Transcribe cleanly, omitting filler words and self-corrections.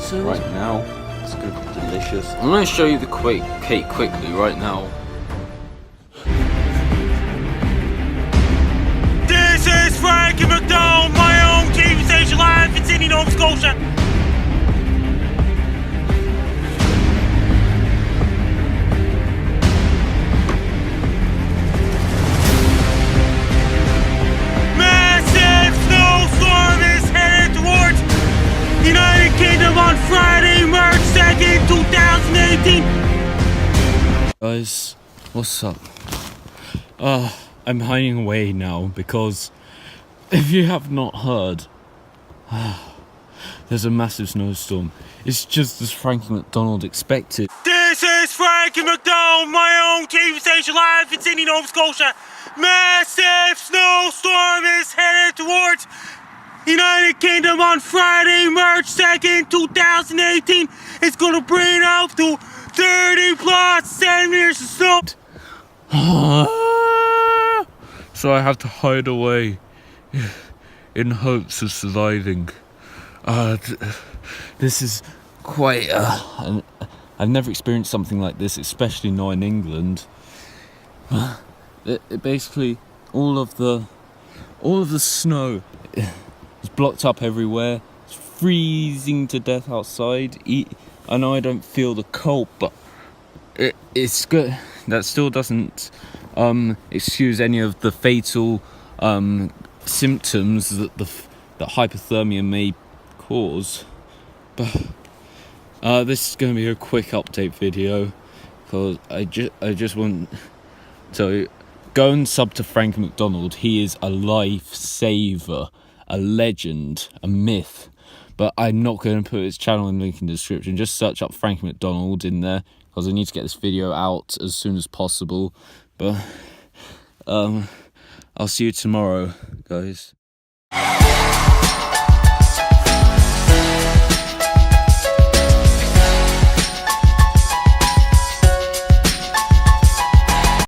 So right now. It's good, delicious. I'm going to show you the cake quickly right now. This is Frankie McDonald, my own TV station live in Sydney, Nova Scotia. Massive snowstorm is headed towards the United Kingdom on Friday, March 2nd, 2018. Guys, what's up? I'm hiding away now because if you have not heard, there's a massive snowstorm. It's just as Frankie McDonald expected. This is Frankie McDonald, my own TV station live in Sydney, Nova Scotia. Massive snowstorm is headed towards the United Kingdom on Friday, March 2nd, 2018. It's gonna bring up to 30 plus centimeters of snow. So I have to hide away in hopes of surviving. This is quite I've never experienced something like this, especially not in England. It basically all of the snow is blocked up everywhere. It's freezing to death outside. I know I don't feel the cold, but it's good. That still doesn't excuse any of the fatal symptoms that that hypothermia may cause. But this is going to be a quick update video because I just want to go and sub to Frankie McDonald. He is a lifesaver, a legend, a myth. But I'm not going to put his channel in the link in the description. Just search up Frankie McDonald in there because I need to get this video out as soon as possible. But I'll see you tomorrow, guys.